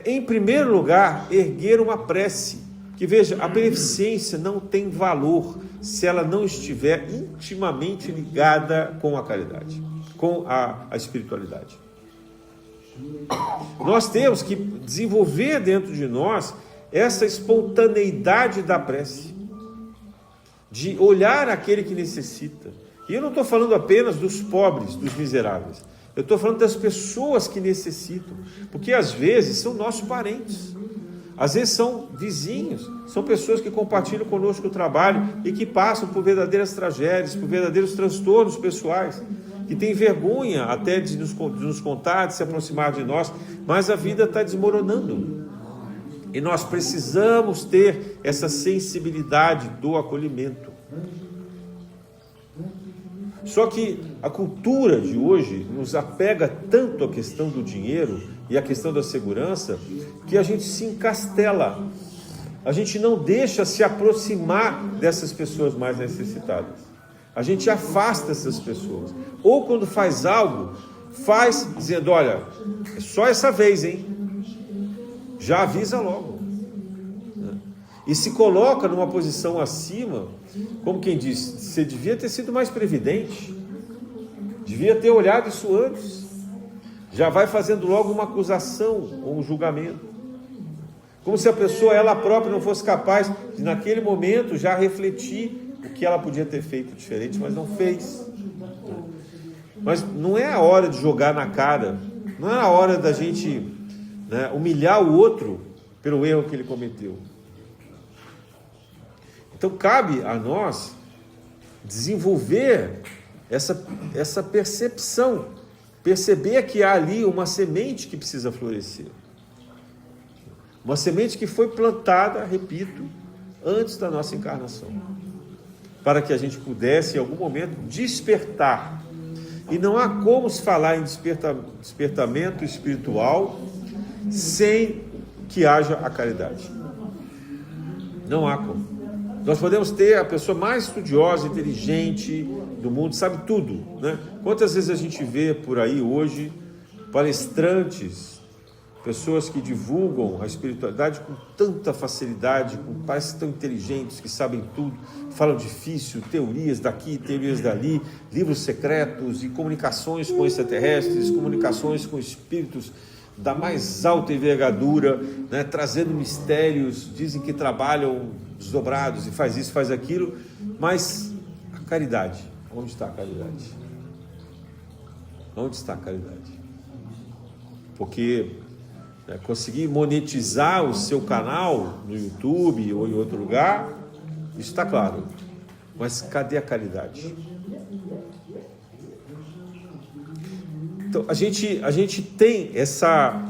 Em primeiro lugar, erguer uma prece, que veja, a beneficência não tem valor se ela não estiver intimamente ligada com a caridade, com a espiritualidade. Nós temos que desenvolver dentro de nós essa espontaneidade da prece, de olhar aquele que necessita. E eu não estou falando apenas dos pobres, dos miseráveis. Eu estou falando das pessoas que necessitam, porque às vezes são nossos parentes, às vezes são vizinhos, são pessoas que compartilham conosco o trabalho e que passam por verdadeiras tragédias, por verdadeiros transtornos pessoais, que tem vergonha até de nos contar, de se aproximar de nós, mas a vida está desmoronando. E nós precisamos ter essa sensibilidade do acolhimento. Só que a cultura de hoje nos apega tanto à questão do dinheiro e à questão da segurança, que a gente se encastela. A gente não deixa se aproximar dessas pessoas mais necessitadas. A gente afasta essas pessoas. Ou quando faz algo, faz dizendo, olha, é só essa vez, hein? Já avisa logo. E se coloca numa posição acima, como quem diz, você devia ter sido mais previdente, devia ter olhado isso antes. Já vai fazendo logo uma acusação ou um julgamento. Como se a pessoa, ela própria, não fosse capaz de, naquele momento, já refletir o que ela podia ter feito diferente, mas não fez. Mas não é a hora de jogar na cara, não é a hora da gente, né, humilhar o outro pelo erro que ele cometeu. Então, cabe a nós desenvolver essa percepção, perceber que há ali uma semente que precisa florescer. Uma semente que foi plantada, repito, antes da nossa encarnação, para que a gente pudesse, em algum momento, despertar. E não há como se falar em despertamento espiritual sem que haja a caridade. Não há como. Nós podemos ter a pessoa mais estudiosa, inteligente do mundo, sabe tudo, né? Quantas vezes a gente vê por aí hoje palestrantes, pessoas que divulgam a espiritualidade com tanta facilidade, parecem tão inteligentes, que sabem tudo, falam difícil, teorias daqui, teorias dali, livros secretos e comunicações com extraterrestres, comunicações com espíritos da mais alta envergadura, né, trazendo mistérios, dizem que trabalham desdobrados e faz isso, faz aquilo, mas a caridade, onde está a caridade? Onde está a caridade? Porque conseguir monetizar o seu canal no YouTube ou em outro lugar, isso está claro, mas cadê a caridade? Então, a gente tem essa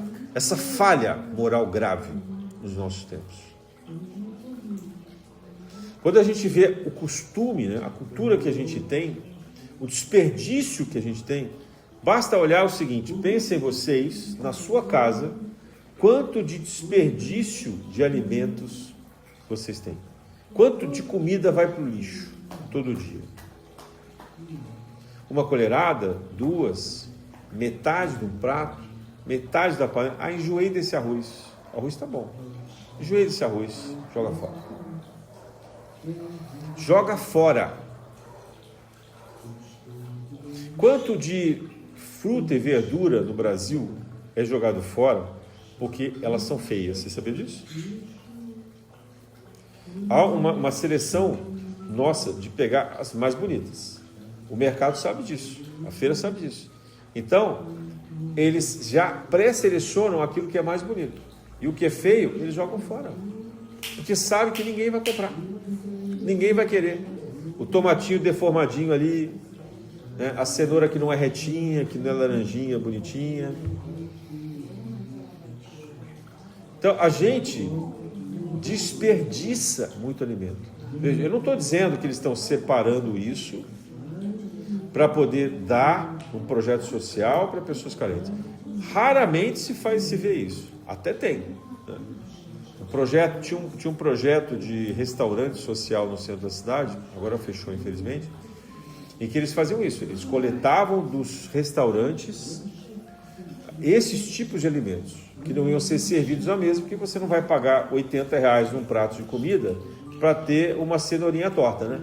falha moral grave nos nossos tempos. Quando a gente vê o costume, né, a cultura que a gente tem, o desperdício que a gente tem, basta olhar o seguinte: pensem vocês, na sua casa, quanto de desperdício de alimentos vocês têm. Quanto de comida vai para o lixo todo dia? Uma colherada, duas, metade de um prato, metade da panela. Ah, enjoei desse arroz. O arroz está bom. Enjoei desse arroz. Joga fora. Joga fora. Quanto de fruta e verdura no Brasil é jogado fora porque elas são feias? Você sabia disso? Há uma seleção nossa de pegar as mais bonitas. O mercado sabe disso. A feira sabe disso. Então, eles já pré-selecionam aquilo que é mais bonito. E o que é feio, eles jogam fora. Porque sabe que ninguém vai comprar. Ninguém vai querer. O tomatinho deformadinho ali, né? A cenoura que não é retinha, que não é laranjinha, bonitinha. Então, a gente desperdiça muito alimento. Veja, eu não estou dizendo que eles estão separando isso para poder dar um projeto social para pessoas carentes. Raramente se vê isso. Até tem, né? Tinha um projeto de restaurante social no centro da cidade, agora fechou infelizmente, em que eles faziam isso. Eles coletavam dos restaurantes esses tipos de alimentos, que não iam ser servidos à mesa, porque você não vai pagar R$80 num prato de comida para ter uma cenourinha torta, né?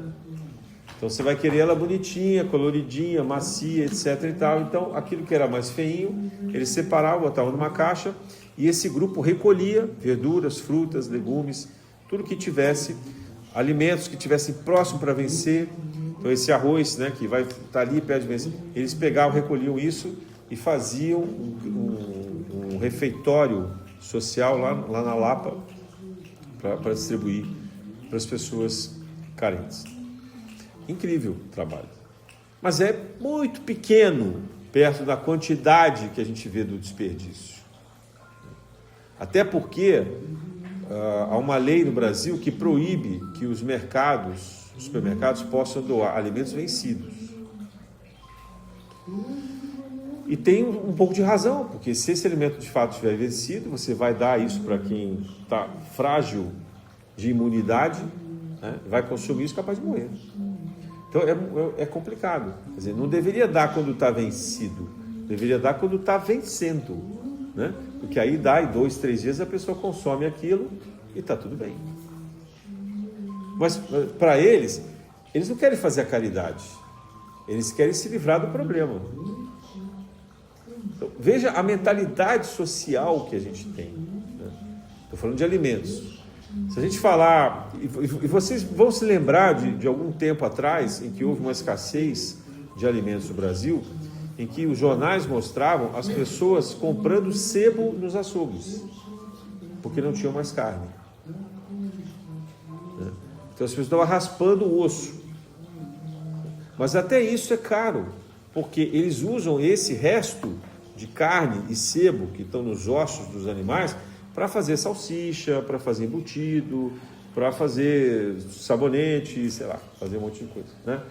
Então você vai querer ela bonitinha, coloridinha, macia, etc e tal. Então aquilo que era mais feinho, eles separavam, botavam numa caixa, e esse grupo recolhia verduras, frutas, legumes, tudo que tivesse, alimentos que tivessem próximo para vencer. Então esse arroz, né, que vai estar ali perto de vencer, eles pegavam, recolhiam isso e faziam um refeitório social lá na Lapa para distribuir para as pessoas carentes. Incrível trabalho. mas é muito pequeno perto da quantidade que a gente vê do desperdício. Até porque há uma lei no Brasil que proíbe que os supermercados possam doar alimentos vencidos. E tem um pouco de razão, porque se esse alimento de fato estiver vencido, você vai dar isso para quem está frágil de imunidade, né? Vai consumir isso capaz de morrer. Então é complicado. Quer dizer, não deveria dar quando está vencido, deveria dar quando está vencendo, né? Porque aí dá, em 2, 3 dias a pessoa consome aquilo e está tudo bem. Mas para eles não querem fazer a caridade, eles querem se livrar do problema. Então, veja a mentalidade social que a gente tem. Estou falando de alimentos. Se a gente falar, e vocês vão se lembrar de algum tempo atrás, em que houve uma escassez de alimentos no Brasil, em que os jornais mostravam as pessoas comprando sebo nos açougues, porque não tinham mais carne. Então as pessoas estavam raspando o osso. Mas até isso é caro, porque eles usam esse resto de carne e sebo que estão nos ossos dos animais para fazer salsicha, para fazer embutido, para fazer sabonete, sei lá, fazer um monte de coisa, né?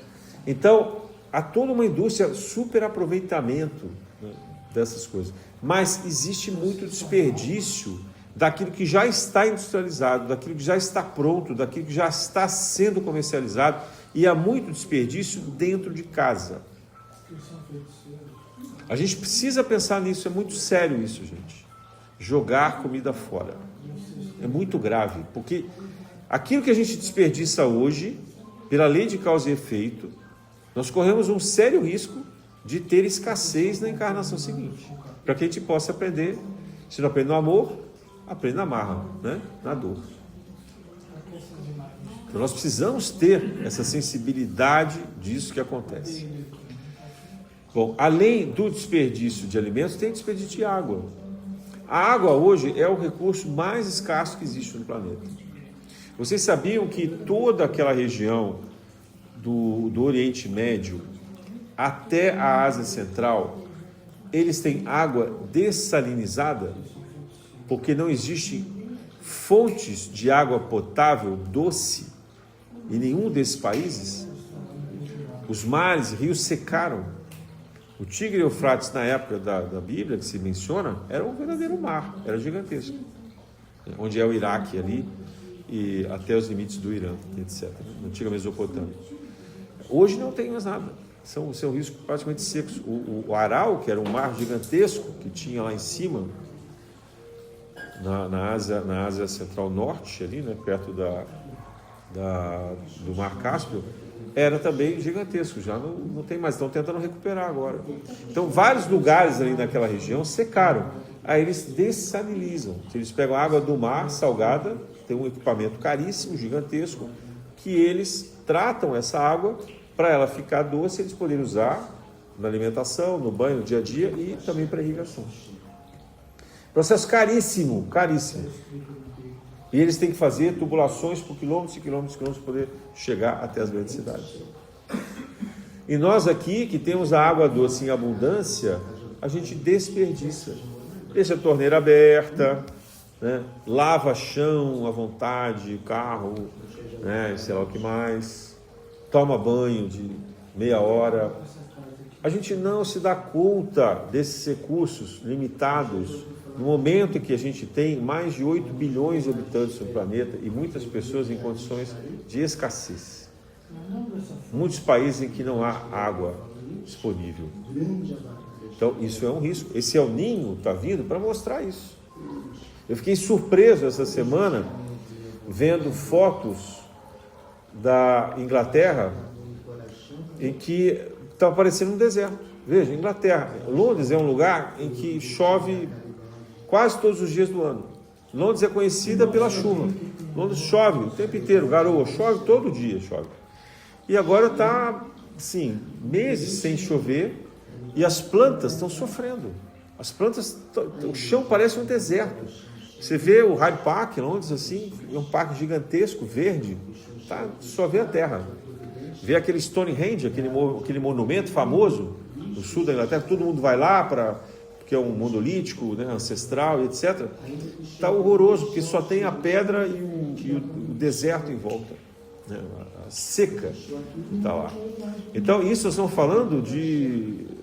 Então, há toda uma indústria, super aproveitamento, né, dessas coisas. Mas existe muito desperdício daquilo que já está industrializado, daquilo que já está pronto, daquilo que já está sendo comercializado, e há muito desperdício dentro de casa. A gente precisa pensar nisso, é muito sério isso, gente. Jogar comida fora. É muito grave, porque aquilo que a gente desperdiça hoje, pela lei de causa e efeito, nós corremos um sério risco de ter escassez na encarnação seguinte. Para que a gente possa aprender, se não aprende no amor, aprende na marra, né? Na dor. Então nós precisamos ter essa sensibilidade disso que acontece. Bom, além do desperdício de alimentos, tem desperdício de água. A água hoje é o recurso mais escasso que existe no planeta. Vocês sabiam que toda aquela região do Oriente Médio até a Ásia Central, eles têm água dessalinizada? Porque não existem fontes de água potável doce em nenhum desses países. Os mares e rios secaram. O Tigre e Eufrates, na época da Bíblia, que se menciona, era um verdadeiro mar, era gigantesco. Onde é o Iraque ali, e até os limites do Irã, etc. Na antiga Mesopotâmia. Hoje não tem mais nada. São rios praticamente secos. O Aral, que era um mar gigantesco, que tinha lá em cima, na Ásia Central Norte, ali, né, perto do Mar Cáspio, era também gigantesco, já não tem mais, estão tentando recuperar agora. Então, vários lugares ali naquela região secaram, aí eles dessalinizam, eles pegam a água do mar salgada, tem um equipamento caríssimo, gigantesco, que eles tratam essa água para ela ficar doce, eles poderem usar na alimentação, no banho, no dia a dia e também para irrigação. Processo caríssimo, caríssimo. E eles têm que fazer tubulações por quilômetros e quilômetros para poder chegar até as grandes cidades. E nós aqui, que temos a água doce em abundância, a gente desperdiça. Deixa a torneira aberta, né? Lava chão à vontade, carro, né? Sei lá o que mais. Toma banho de meia hora. A gente não se dá conta desses recursos limitados no momento em que a gente tem mais de 8 bilhões de habitantes no planeta e muitas pessoas em condições de escassez. Muitos países em que não há água disponível. Então, isso é um risco. Esse El Niño está vindo para mostrar isso. Eu fiquei surpreso essa semana vendo fotos da Inglaterra em que estava parecendo um deserto. Veja, Inglaterra. Londres é um lugar em que chove quase todos os dias do ano. Londres é conhecida pela chuva. Londres chove o tempo inteiro, garoa, chove todo dia, chove. E agora está, assim, meses sem chover e as plantas estão sofrendo. As plantas, o chão parece um deserto. Você vê o Hyde Park, Londres, assim, é um parque gigantesco, verde, tá, só vê a terra. Vê aquele Stonehenge, aquele monumento famoso no sul da Inglaterra, todo mundo vai lá porque é um monolítico, né, ancestral, etc. Está horroroso, porque só tem a pedra e o deserto em volta, né, a seca está lá. Então, isso nós estamos falando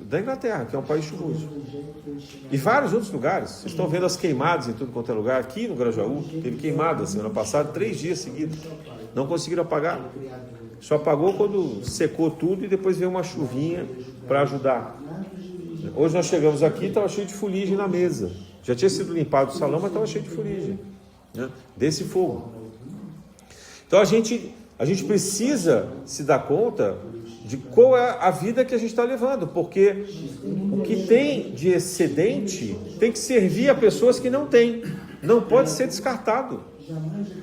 da Inglaterra, que é um país chuvoso. E vários outros lugares. Vocês estão vendo as queimadas em tudo quanto é lugar. Aqui no Grajaú, teve queimada semana passada, 3 dias seguidos. Não conseguiram apagar. Só apagou quando secou tudo e depois veio uma chuvinha para ajudar. Hoje nós chegamos aqui e estava cheio de fuligem na mesa. Já tinha sido limpado o salão, mas estava cheio de fuligem, né, desse fogo. Então a gente precisa se dar conta de qual é a vida que a gente está levando, porque o que tem de excedente tem que servir a pessoas que não têm. Não pode ser descartado.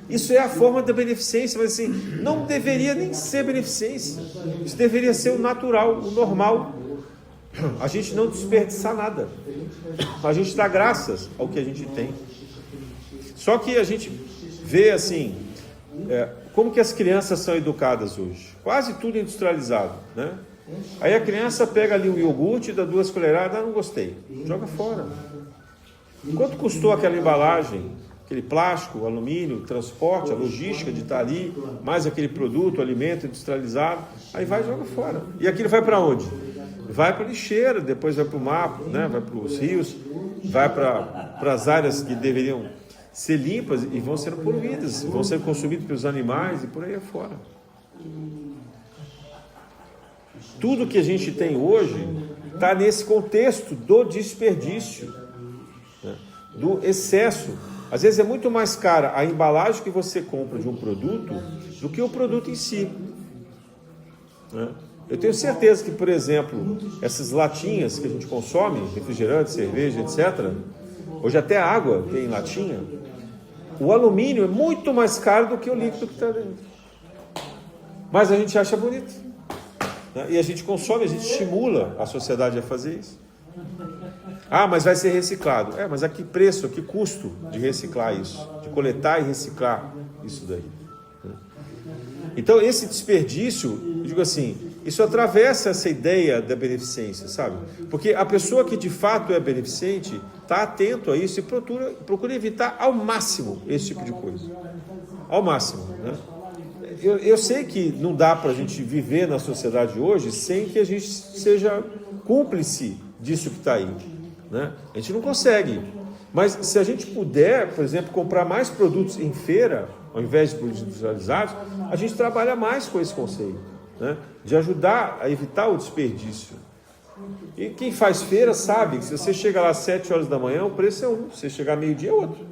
Isso é a forma da beneficência, mas assim, não deveria nem ser beneficência. Isso deveria ser o natural, o normal. A gente não desperdiçar nada. A gente dá graças ao que a gente tem. Só que a gente vê assim, como que as crianças são educadas hoje? Quase tudo industrializado, né? Aí a criança pega ali o iogurte, dá 2 colheradas, não gostei, joga fora. Quanto custou aquela embalagem? Aquele plástico, o alumínio, o transporte, a logística de estar ali, mais aquele produto, o alimento industrializado, aí vai e joga fora. E aquilo vai para onde? Vai para a lixeira, depois vai para o mar, né? Vai para os rios, vai para as áreas que deveriam ser limpas e vão sendo poluídas, vão ser consumidas pelos animais e por aí afora. Tudo que a gente tem hoje está nesse contexto do desperdício, né? Do excesso. Às vezes é muito mais cara a embalagem que você compra de um produto do que o produto em si, né? Eu tenho certeza que, por exemplo, essas latinhas que a gente consome, refrigerante, cerveja, etc., hoje até a água tem latinha, o alumínio é muito mais caro do que o líquido que está dentro. Mas a gente acha bonito, né? E a gente consome, a gente estimula a sociedade a fazer isso. Ah, mas vai ser reciclado. Mas a que preço, a que custo de reciclar isso? De coletar e reciclar isso daí? Então, esse desperdício, eu digo assim, isso atravessa essa ideia da beneficência, sabe? Porque a pessoa que de fato é beneficente está atento a isso e procura evitar ao máximo esse tipo de coisa. Ao máximo, né? Eu sei que não dá para a gente viver na sociedade hoje sem que a gente seja cúmplice disso que está aí, né? A gente não consegue. Mas se a gente puder, por exemplo, comprar mais produtos em feira, ao invés de produtos industrializados, a gente trabalha mais com esse conceito, né? De ajudar a evitar o desperdício. E quem faz feira sabe que se você chega lá às 7 horas da manhã, o preço é um, se você chegar meio-dia é outro.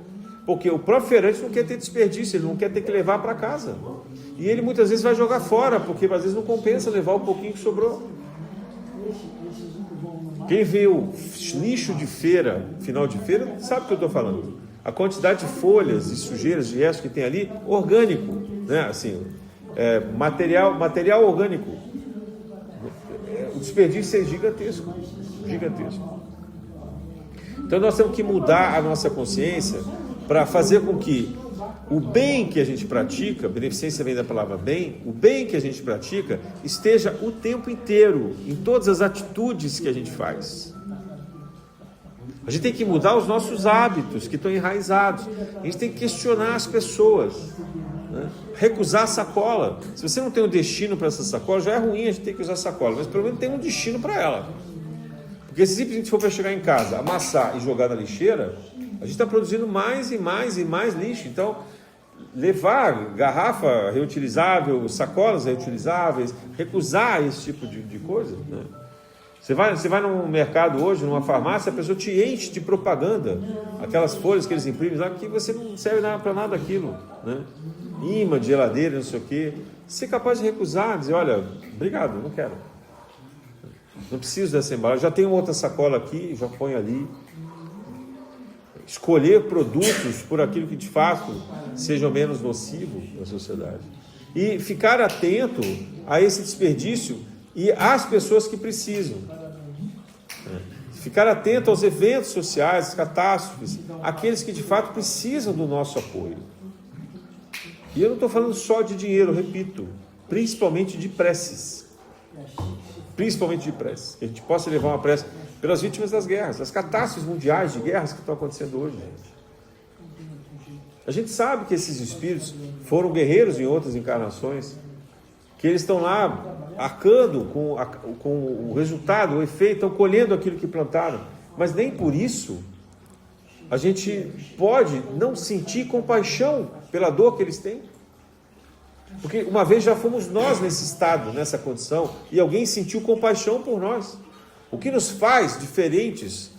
Porque o próprio feirante não quer ter desperdício, ele não quer ter que levar para casa. E ele muitas vezes vai jogar fora, porque às vezes não compensa levar o pouquinho que sobrou. Quem vê o lixo de feira, final de feira, sabe o que eu estou falando. A quantidade de folhas e sujeiras de resto que tem ali, orgânico, né? Assim, material orgânico. O desperdício é gigantesco, gigantesco. Então nós temos que mudar a nossa consciência para fazer com que o bem que a gente pratica, beneficência vem da palavra bem, o bem que a gente pratica esteja o tempo inteiro, em todas as atitudes que a gente faz. A gente tem que mudar os nossos hábitos que estão enraizados. A gente tem que questionar as pessoas, né? Recusar a sacola. Se você não tem um destino para essa sacola, já é ruim a gente ter que usar sacola, mas pelo menos tem um destino para ela. Porque se simplesmente for para chegar em casa, amassar e jogar na lixeira, a gente está produzindo mais e mais e mais lixo. Então, levar garrafa reutilizável, sacolas reutilizáveis, recusar esse tipo de coisa, né? Você vai num mercado hoje, numa farmácia, a pessoa te enche de propaganda, aquelas folhas que eles imprimem lá, que você não serve para nada aquilo, né? Imã de geladeira, não sei o quê. Ser capaz de recusar, dizer, olha, obrigado, não quero. Não preciso dessa embalagem, já tenho outra sacola aqui, já ponho ali. Escolher produtos por aquilo que de fato sejam menos nocivos na sociedade. E ficar atento a esse desperdício e às pessoas que precisam. Ficar atento aos eventos sociais, às catástrofes, aqueles que de fato precisam do nosso apoio. E eu não estou falando só de dinheiro, repito. principalmente de preces. Principalmente de preces. Que a gente possa levar uma prece pelas vítimas das guerras, as catástrofes mundiais de guerras que estão acontecendo hoje, gente. A gente sabe que esses espíritos foram guerreiros em outras encarnações, que eles estão lá arcando com o resultado, o efeito, estão colhendo aquilo que plantaram, mas nem por isso a gente pode não sentir compaixão pela dor que eles têm. Porque uma vez já fomos nós nesse estado, nessa condição, e alguém sentiu compaixão por nós. O que nos faz diferentes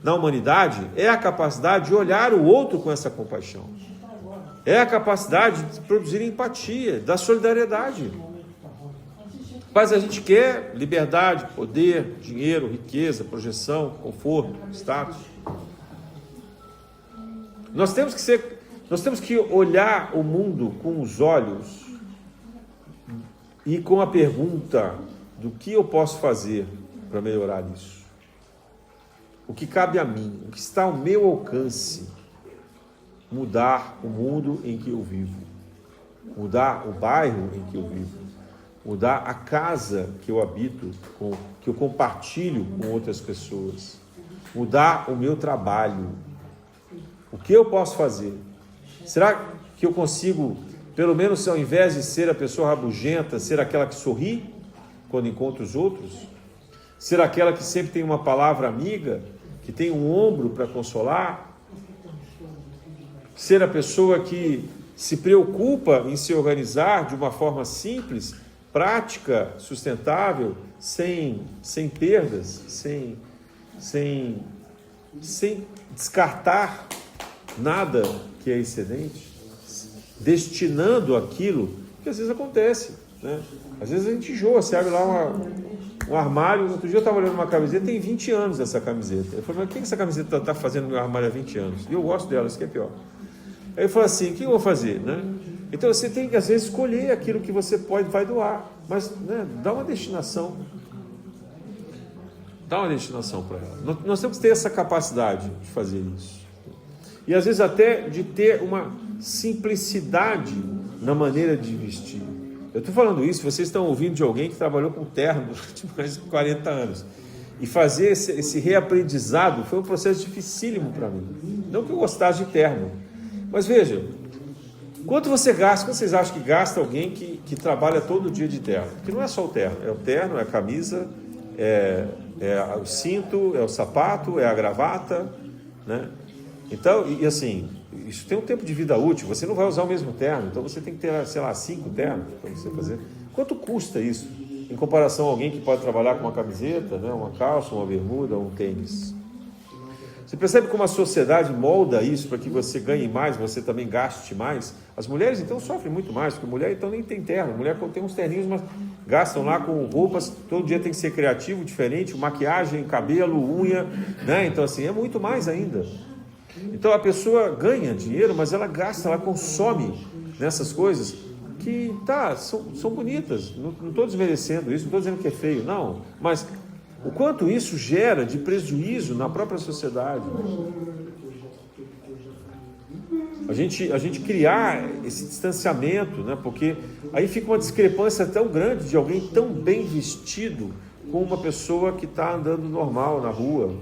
na humanidade é a capacidade de olhar o outro com essa compaixão. É a capacidade de produzir empatia, da solidariedade. Mas a gente quer liberdade, poder, dinheiro, riqueza, projeção, conforto, status. Nós temos que olhar o mundo com os olhos e com a pergunta do que eu posso fazer para melhorar isso. O que cabe a mim, o que está ao meu alcance, mudar o mundo em que eu vivo, mudar o bairro em que eu vivo, mudar a casa que eu habito, que eu compartilho com outras pessoas, mudar o meu trabalho. O que eu posso fazer? Será que eu consigo, pelo menos ao invés de ser a pessoa rabugenta, ser aquela que sorri quando encontra os outros? Ser aquela que sempre tem uma palavra amiga, que tem um ombro para consolar? Ser a pessoa que se preocupa em se organizar de uma forma simples, prática, sustentável, sem perdas, sem descartar nada que é excedente, destinando aquilo que às vezes acontece, né? Às vezes a gente enjoa, você abre lá um armário. Outro dia eu estava olhando uma camiseta, tem 20 anos essa camiseta. Eu falei, mas o que essa camiseta está fazendo no meu armário há 20 anos? E eu gosto dela, isso que é pior. Aí eu falo assim, o que eu vou fazer, né? Então você tem que às vezes escolher aquilo que você vai doar, mas, né, dá uma destinação. Dá uma destinação para ela. Nós temos que ter essa capacidade de fazer isso. E às vezes até de ter uma simplicidade na maneira de vestir. Eu estou falando isso, vocês estão ouvindo de alguém que trabalhou com terno durante mais de 40 anos. E fazer esse reaprendizado foi um processo dificílimo para mim. Não que eu gostasse de terno, mas veja, quanto você gasta, quanto vocês acham que gasta alguém que trabalha todo dia de terno? Porque não é só o terno, é a camisa, é o cinto, é o sapato, é a gravata, né? Então, e assim, isso tem um tempo de vida útil, você não vai usar o mesmo terno, então você tem que ter, sei lá, 5 ternos para você fazer. Quanto custa isso em comparação a alguém que pode trabalhar com uma camiseta, né, uma calça, uma bermuda, um tênis? Você percebe como a sociedade molda isso para que você ganhe mais, você também gaste mais? As mulheres então sofrem muito mais, porque mulher então nem tem terno, mulher tem uns terninhos, mas gastam lá com roupas, todo dia tem que ser criativo, diferente, maquiagem, cabelo, unha, né? Então assim, é muito mais ainda. Então a pessoa ganha dinheiro, mas ela gasta, ela consome nessas coisas que são bonitas. Não estou desmerecendo isso, não estou dizendo que é feio, não. Mas o quanto isso gera de prejuízo na própria sociedade. A gente criar esse distanciamento, né? Porque aí fica uma discrepância tão grande de alguém tão bem vestido com uma pessoa que está andando normal na rua.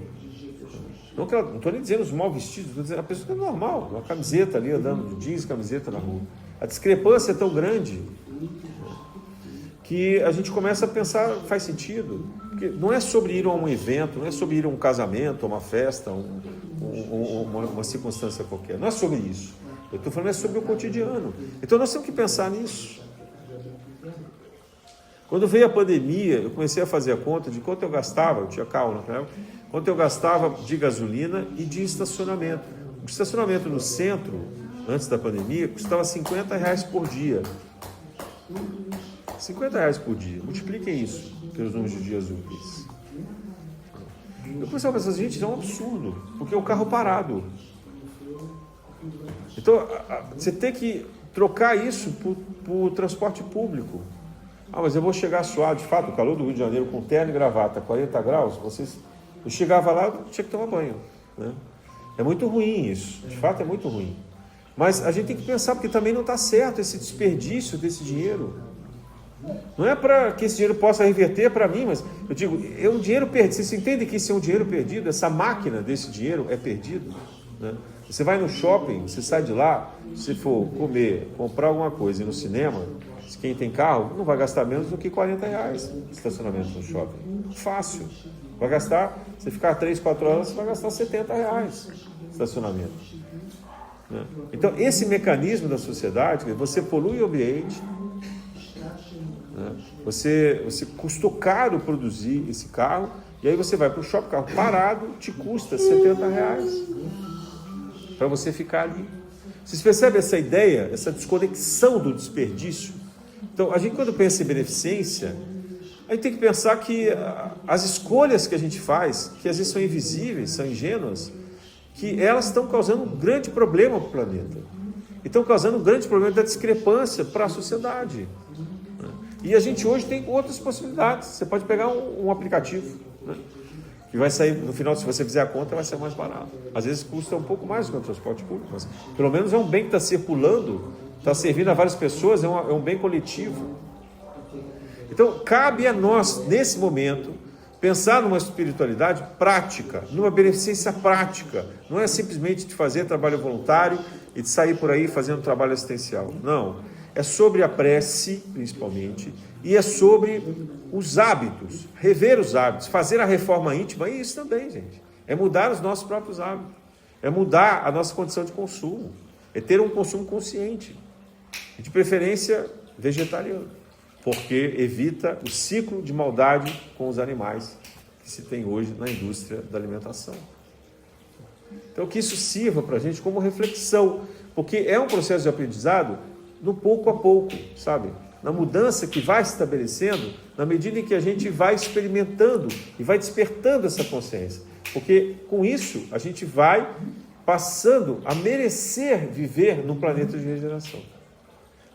Não estou nem dizendo os mal vestidos, estou dizendo a pessoa que é normal, uma camiseta ali, andando de jeans, camiseta na rua. A discrepância é tão grande que a gente começa a pensar, faz sentido. Porque não é sobre ir a um evento, não é sobre ir a um casamento, a uma festa, uma circunstância qualquer. Não é sobre isso. Eu estou falando sobre o cotidiano. Então nós temos que pensar nisso. Quando veio a pandemia, eu comecei a fazer a conta de quanto eu gastava, eu tinha carro naquela época, quanto eu gastava de gasolina e de estacionamento. O estacionamento no centro, antes da pandemia, custava R$50 por dia. R$50 por dia. Multipliquem isso pelos números de dias úteis. Eu comecei a pensar, gente, isso é um absurdo, porque o carro parado. Então, você tem que trocar isso por transporte público. Mas eu vou chegar suado. De fato, o calor do Rio de Janeiro com terno e gravata, 40 graus, eu chegava lá, tinha que tomar banho, né? É muito ruim isso, de fato é muito ruim. Mas a gente tem que pensar, porque também não está certo esse desperdício desse dinheiro. Não é para que esse dinheiro possa reverter para mim, mas eu digo, é um dinheiro perdido. Vocês entendem que isso é um dinheiro perdido? Essa máquina desse dinheiro é perdido, né? Você vai no shopping, você sai de lá, se for comer, comprar alguma coisa e no cinema, quem tem carro não vai gastar menos do que R$40 de estacionamento no shopping. Fácil. Vai gastar, você ficar 3, 4 horas, você vai gastar R$70 de estacionamento. Né? Então, esse mecanismo da sociedade, você polui o ambiente, né? Você custou caro produzir esse carro, e aí você vai para o shopping, carro parado, te custa R$70 para você ficar ali. Vocês percebem essa ideia, essa desconexão do desperdício? Então, a gente quando pensa em beneficência, a gente tem que pensar que as escolhas que a gente faz, que às vezes são invisíveis, são ingênuas, que elas estão causando um grande problema para o planeta. E estão causando um grande problema da discrepância para a sociedade. E a gente hoje tem outras possibilidades. Você pode pegar um aplicativo, né, que vai sair, no final, se você fizer a conta, vai ser mais barato. Às vezes custa um pouco mais do que o transporte público, mas pelo menos é um bem que está circulando, está servindo a várias pessoas, é um bem coletivo. Então, cabe a nós, nesse momento, pensar numa espiritualidade prática, numa beneficência prática. Não é simplesmente de fazer trabalho voluntário e de sair por aí fazendo trabalho assistencial. Não. É sobre a prece, principalmente, e é sobre os hábitos, rever os hábitos, fazer a reforma íntima, e isso também, gente. É mudar os nossos próprios hábitos, é mudar a nossa condição de consumo, é ter um consumo consciente, de preferência vegetariano, porque evita o ciclo de maldade com os animais que se tem hoje na indústria da alimentação. Então, que isso sirva para a gente como reflexão, porque é um processo de aprendizado no pouco a pouco, sabe? Na mudança que vai se estabelecendo, na medida em que a gente vai experimentando e vai despertando essa consciência. Porque com isso a gente vai passando a merecer viver num planeta de regeneração.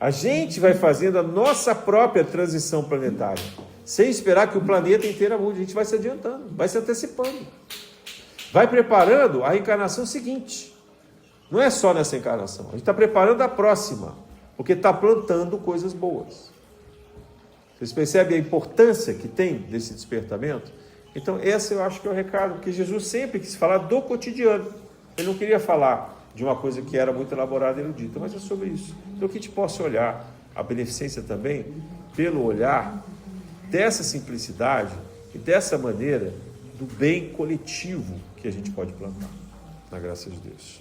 A gente vai fazendo a nossa própria transição planetária, sem esperar que o planeta inteiro mude. A gente vai se adiantando, vai se antecipando. Vai preparando a reencarnação seguinte. Não é só nessa encarnação, a gente está preparando a próxima. Porque está plantando coisas boas. Vocês percebem a importância que tem desse despertamento? Então, esse eu acho que é o recado, porque Jesus sempre quis falar do cotidiano. Ele não queria falar de uma coisa que era muito elaborada e erudita, mas é sobre isso. Então, que a gente possa olhar a beneficência também pelo olhar dessa simplicidade e dessa maneira do bem coletivo que a gente pode plantar. Na graça de Deus.